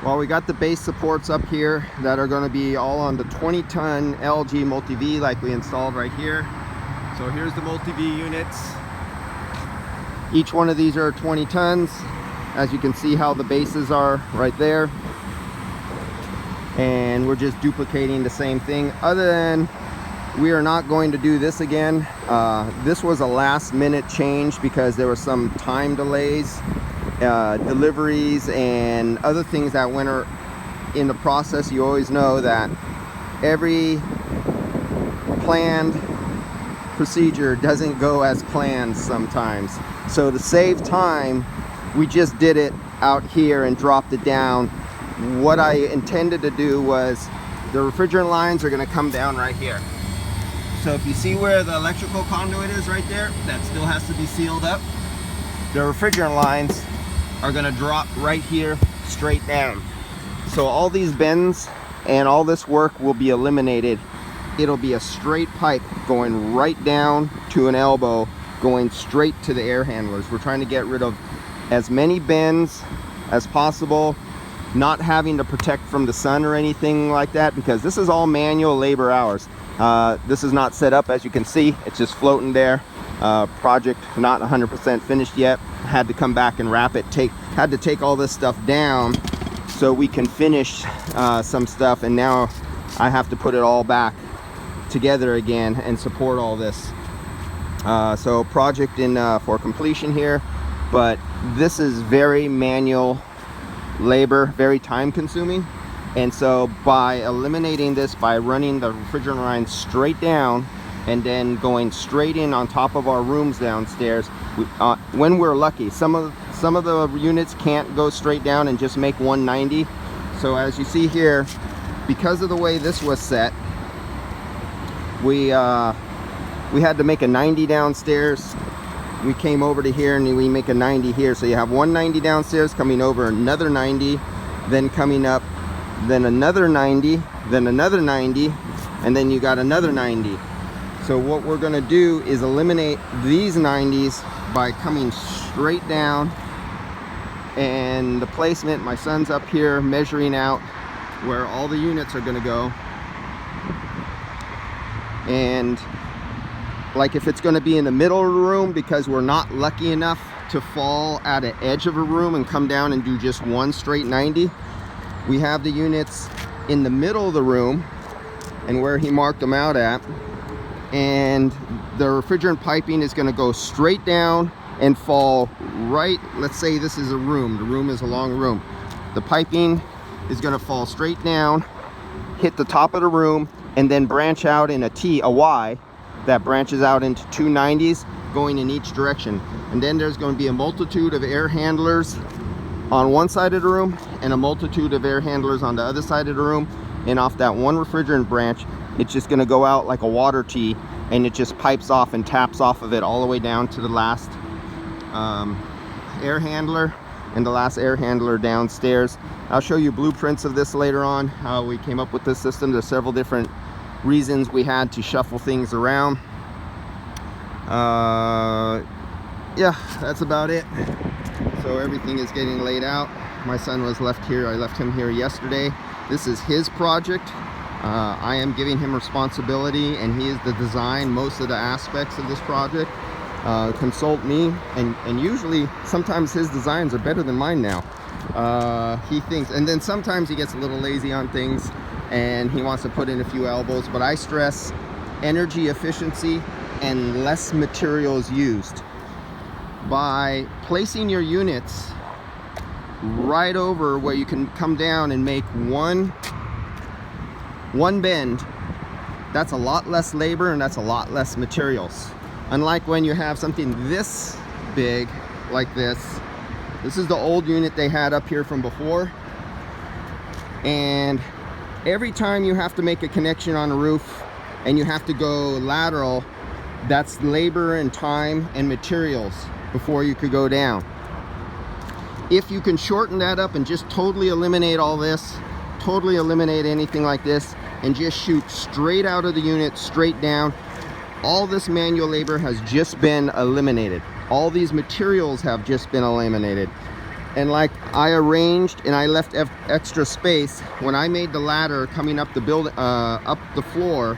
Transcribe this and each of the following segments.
Well, we got the base supports up here that are going to be all on the 20-ton LG multi-V like we installed right here. So here's the multi-V units. Each one of these are 20 tons. As you can see how the bases are right there. And we're just duplicating the same thing, other than we are not going to do this again. This was a last minute change because there were some time delays, deliveries and other things that went in the process. You always know that every planned procedure doesn't go as planned sometimes. So to save time, we just did it out here and dropped it down. What I intended to do was the refrigerant lines are going to come down right here. So if you see where the electrical conduit is right there, that still has to be sealed up. The refrigerant lines are going to drop right here straight down. So all these bends and all this work will be eliminated. It'll be a straight pipe going right down to an elbow, going straight to the air handlers. We're trying to get rid of as many bends as possible, not having to protect from the sun or anything like that, because this is all manual labor hours. This is not set up, as you can see. It's just floating there. Project not 100% finished yet. Had to come back and wrap it. Had to take all this stuff down so we can finish some stuff, and now I have to put it all back together again and support all this. So project in for completion here, but this is very manual labor, very time consuming. And so by eliminating this, by running the refrigerant line straight down and then going straight in on top of our rooms downstairs, when we're lucky, some of the units can't go straight down and just make 190. So as you see here, because of the way this was set, we had to make a 90 downstairs. We came over to here and we make a 90 here. So you have 190 downstairs, coming over another 90, then coming up, then another 90, then another 90, and then you got another 90. So what we're gonna do is eliminate these 90s by coming straight down. And the placement, my son's up here measuring out where all the units are gonna go. And like if it's going to be in the middle of the room, because we're not lucky enough to fall at an edge of a room and come down and do just one straight 90, we have the units in the middle of the room and where he marked them out at, and the refrigerant piping is going to go straight down and fall right. Let's say this is a room. The room is a long room. The piping is going to fall straight down, hit the top of the room, and then branch out in a Y that branches out into two 90s going in each direction. And then there's going to be a multitude of air handlers on one side of the room and a multitude of air handlers on the other side of the room. And off that one refrigerant branch, it's just going to go out like a water tee, and it just pipes off and taps off of it all the way down to the last air handler and the last air handler downstairs. I'll show you blueprints of this later on, how we came up with this system. There's several different reasons we had to shuffle things around. Yeah, that's about it. So everything is getting laid out. My son was left here. I left him here yesterday. This is his project. I am giving him responsibility, and he is the design most of the aspects of this project. Consult me, and usually sometimes his designs are better than mine now. He thinks, and then sometimes he gets a little lazy on things and he wants to put in a few elbows, but I stress energy efficiency and less materials used. By placing your units right over where you can come down and make one bend, that's a lot less labor and that's a lot less materials. Unlike when you have something this big like this. This is the old unit they had up here from before, and every time you have to make a connection on a roof and you have to go lateral, that's labor and time and materials before you could go down. If you can shorten that up and just totally eliminate all this, totally eliminate anything like this, and just shoot straight out of the unit, straight down, all this manual labor has just been eliminated. All these materials have just been eliminated. And like I arranged and I left extra space when I made the ladder coming up the building, up the floor,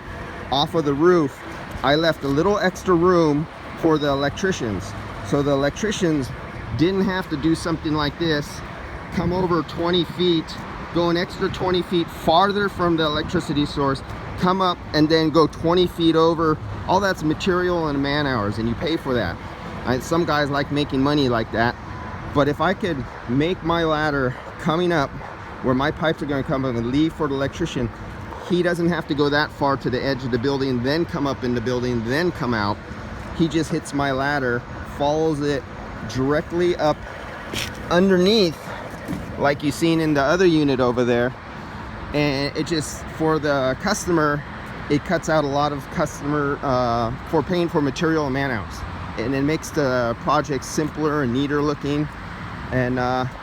off of the roof. I left a little extra room for the electricians, so the electricians didn't have to do something like this, come over 20 feet, go an extra 20 feet farther from the electricity source, come up and then go 20 feet over. All that's material and man hours, and you pay for that. Some guys like making money like that. But if I could make my ladder coming up where my pipes are going to come up and leave for the electrician, he doesn't have to go that far to the edge of the building, then come up in the building, then come out. He just hits my ladder, follows it directly up underneath, like you've seen in the other unit over there. And it just, for the customer, it cuts out a lot of customer for paying for material and man hours. And it makes the project simpler and neater looking, and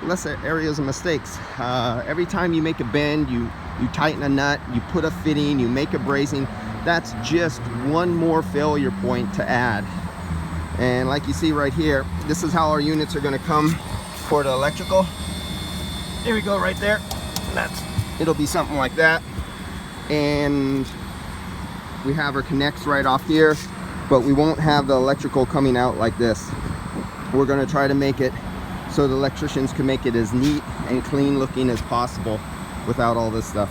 less areas of mistakes. Every time you make a bend, you tighten a nut, you put a fitting, you make a bracing, that's just one more failure point to add. And like you see right here, this is how our units are going to come for the electrical. There we go, right there. It'll be something like that. And we have our connects right off here, but we won't have the electrical coming out like this. We're going to try to make it so the electricians can make it as neat and clean looking as possible without all this stuff.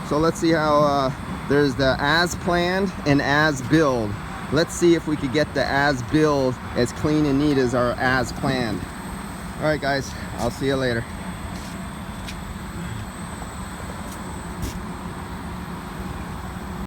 So let's see how there's the as planned and as build. Let's see if we could get the as build as clean and neat as our as planned. All right guys, I'll see you later.